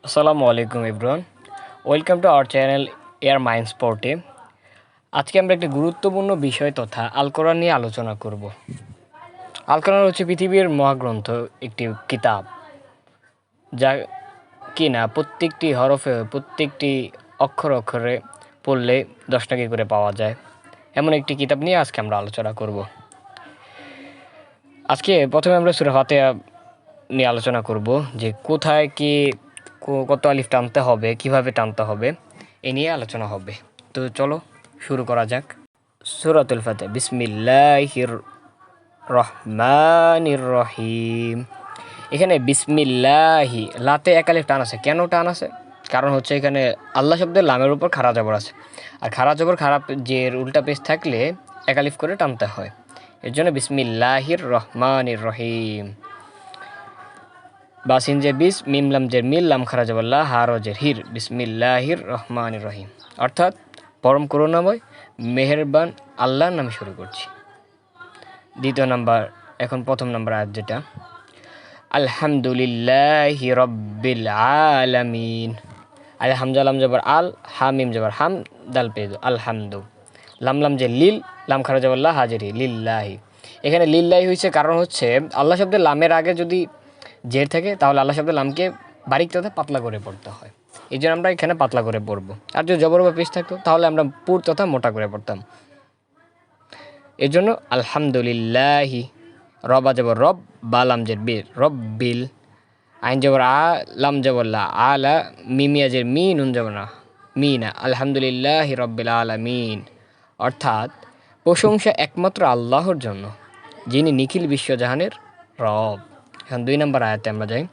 আসসালামু আলাইকুম everyone, welcome to our channel air mind স্পটে। আজকে আমরা একটি গুরুত্বপূর্ণ বিষয় তথা আল কোরআন নিয়ে আলোচনা করব। আল কোরআন হচ্ছে পৃথিবীর মহাগ্রন্থ, একটি কিতাব যা কিনা প্রত্যেকটি হরফে, প্রত্যেকটি অক্ষরে পড়লে 10 টাকা করে পাওয়া যায়। এমন একটি কিতাব নিয়ে আজকে আমরা আলোচনা করব। আজকে প্রথমে আমরা সূরা ফাতিহা নিয়ে আলোচনা করব, যে কোথায় কি কত আলিফ টানতে হবে, কিভাবে টানতে হবে, এ নিয়ে আলোচনা হবে। তো চলো শুরু করা যাক। সূরাতুল ফাতিহা। বিসমিল্লাহির রহমানির রহিম। এখানে বিসমিল্লাহি, লাতে এক আলিফ টান আছে। কেন টান আছে? কারণ হচ্ছে এখানে আল্লাহ শব্দের লামের উপর খাড়া জবর আছে, আর খাড়া জবর খারাপ যে উল্টা পেশ থাকলে এক আলিফ করে টানতে হয়। এর জন্য বিসমিল্লাহির রহমানির রহিম। বাসিন যে বিস, মিম লাম জের মিল, লাম খারা জবল্লা, হার জের হির, বিসমিল্লাহির রহমানির রহিম। অর্থাৎ পরম করুণাময় মেহেরবান আল্লাহর নামে শুরু করছি। দ্বিতীয় নাম্বার, এখন প্রথম নাম্বার আয়াত যেটা, আলহামদুলিল্লাহি রব্বিল আলামিন। আল হামজা লাম জবর আল, হামিম জবর হাম, দাল পেজ আলহামদু। লাম লাম যে লিল, লাম খারা জবল্লা, হাজেরি, লিল্লাহি। এখানে লিল্লাহি হয়েছে কারণ হচ্ছে আল্লাহ শব্দের লামের আগে যদি জের থাকে তাহলে আল্লাহ শব্দের লামকে বারিক তথা পাতলা করে পড়তে হয়। এই জন্য আমরা এখানে পাতলা করে পড়বো। আর যদি জবর বা পেশ থাকতো তাহলে আমরা পুর তথা মোটা করে পড়তাম। এর জন্য আলহামদুলিল্লাহি, রবা জবর রব, বা লাম জের বীর, রব্বিল। আইন জবর আ, লাম জবর লা, আলা, মিমিয়া জের মি, নুন জবর না, মিনা। আলহামদুলিল্লাহি রব্বিল আলামিন। অর্থাৎ প্রশংসা একমাত্র আল্লাহর জন্য, যিনি নিখিল বিশ্বজাহানের রব। এখন 2 নম্বর আয়াতে আমরা যাই।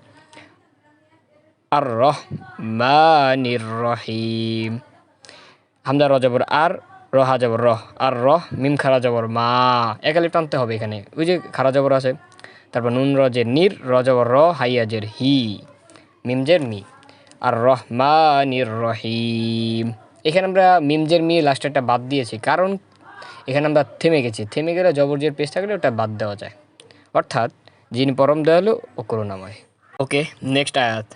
আর রহমানির রহিম। হামজা র জবর আর, রহা জবর রহ, আর রহ, মিম খারা জবর মা, এক আলিফ টানতে হবে এখানে, ওই যে খারা জবর আছে। তারপর নুন রজের নির, র জবর র, হাইয়াজের হি, মিম জের মি। আর রহমানির রহিম। এখানে আমরা মিম জের মি লাস্টেরটা বাদ দিয়েছি, কারণ এখানে আমরা থেমে গেছি। থেমে গেলে জবর জের পেশ থাকলে ওটা বাদ দেওয়া যায়। অর্থাৎ যিনি পরম দয়ালু ও করুণাময়। ওকে, নেক্সট আয়াত।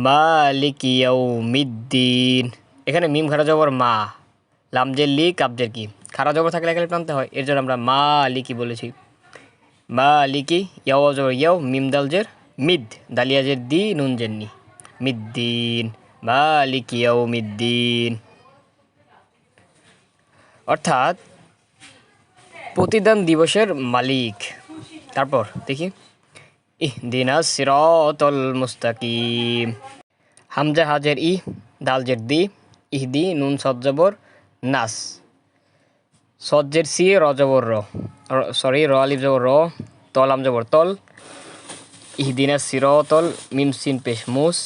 মালিকি ইয়াউমিদ্দিন। এখানে মিম খারা জবর মা, লাম জের লি, কাব জের কি, খারা জবর থাকলে এখানে টানতে হয়। এর জন্য আমরা মালিকি বলেছি। মালিকি, ইয়াও জবর ইয়াও, মিম দাল জের মিদ, দালিয়া জের দি, নুন জের নি, মিদ্দিন। মালিকি ইয়াউমিদ্দিন। অর্থাৎ প্রতিদান দিবসের মালিক। তারপর দেখি, ইহদিনাস সিরাতাল মুস্তাকিম। হামজা হাজের ই, দাল জের দি, ইহদি, নুন সদ জবর নাস, সদ জের সি, র জবর র, সরি র আলিফ জবর র, তল আম জবর তল। ইহদিনাস সিরাতাল, মিম সিন পেশ মুস,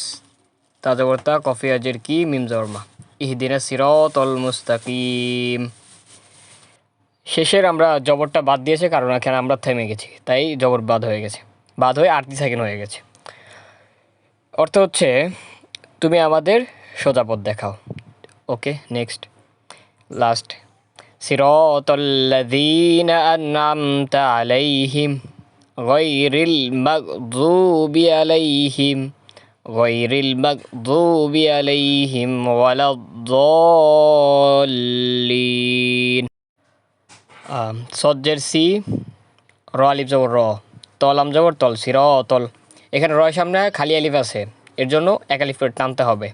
তা জবর তা, কফি আজের কি, মিম জবর মা, ইহদিনাস সিরাতাল মুস্তাকিম। শেষের আমরা জবরটা বাদ দিয়েছে কারণ এখানে আমরা থেমে গেছি, তাই জবর বাদ হয়ে গেছে, বাদ হয়ে 8 সেকেন্ড হয়ে গেছে। অর্থ হচ্ছে তুমি আমাদের সোজা পথ দেখাও। ওকে, নেক্সট, লাস্ট। সিরাতাল্লাযীনা আন'আমতা আলাইহিম গায়রিল মাগযুবি আলাইহিম ওয়ালাদ-দাল্লিন। সজ্জের সি, র আলিফ জবর র, তল আম জবর তল, সিরাতল। এখানে রয়ের সামনে খালি আলিফ আছে, এর জন্য এক আলিফ করে টানতে হবে।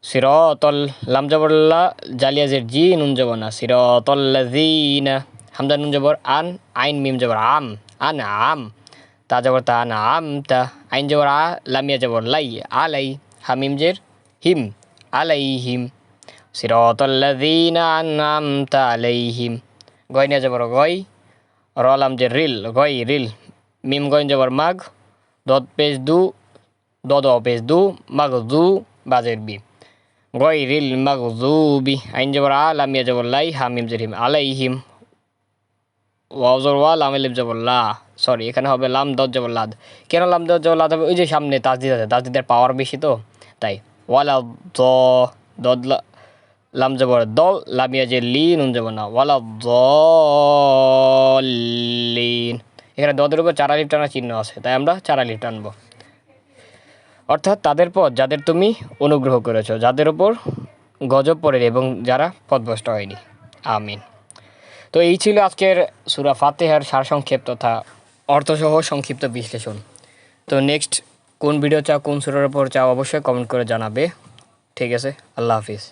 সিরাতল, লাম জবর লা, জালিয়া জের জি, নুন জবর না, সিরাতাল্লাযীনা। হামজা নুন জবর আন, আইন মিম জবর আম, আন আম, তা জবর তা, না আম তা, আইন জবর আ, লামিয়া জবর লাই, আলাই, হামিম জের হিম, আলাইহিম। সিরাতাল্লাযীনা আন'আমতা আলাইহিম। গয়না জবর গয়, র লাম জের রিল, গয় রিল, মিম গয়ন জবর মাগ, দদ পেজ দু, দদ পেজ দু, মাগ দু, বাজের বি, গয়রিল মাগযুবি। আইন জবর আ, লামিয়া জবর লাই, হামিম জের হিম, আলাইহিম। ওয়াও জবর ওয়া, লাম আলিফ জবর লা, সরি এখানে হবে লাম দদ জবর লাদ। কেন লাম দদ জবর লাদ হবে? ওই যে সামনে তাসদিদ আছে, তাসদিদের পাওয়ার বেশি তো তাই। ওয়ালাদ, দদ লাম জবর দল, লামিয়া জের লি, নুন জবর না, ওয়ালাদ-দাল্লিন। এখানে দদের উপর 4 আলিফ টানা চিহ্ন আছে, তাই আমরা 4 আলিফ টানবো। অর্থাৎ তাদের পথ যাদের তুমি অনুগ্রহ করেছো, যাদের ওপর গজব পড়েনি এবং যারা পথভ্রষ্ট হয়নি। আমিন। তো এই ছিল আজকের সূরা ফাতিহার সারসংক্ষেপ তথা অর্থসহ সংক্ষিপ্ত বিশ্লেষণ। তো নেক্সট কোন ভিডিও চাও, কোন সূরার উপর চাও অবশ্যই কমেন্ট করে জানাবে। ঠিক আছে, আল্লাহ হাফিজ।